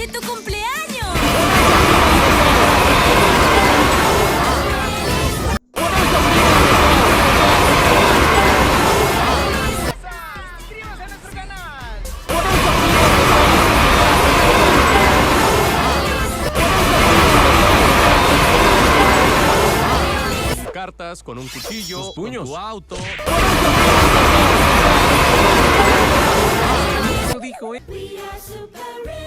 ¡De tu cumpleaños! ¡Suscríbase a nuestro canal! Cartas con un cuchillo, Tus puños. con tu auto. Eso dijo, We are super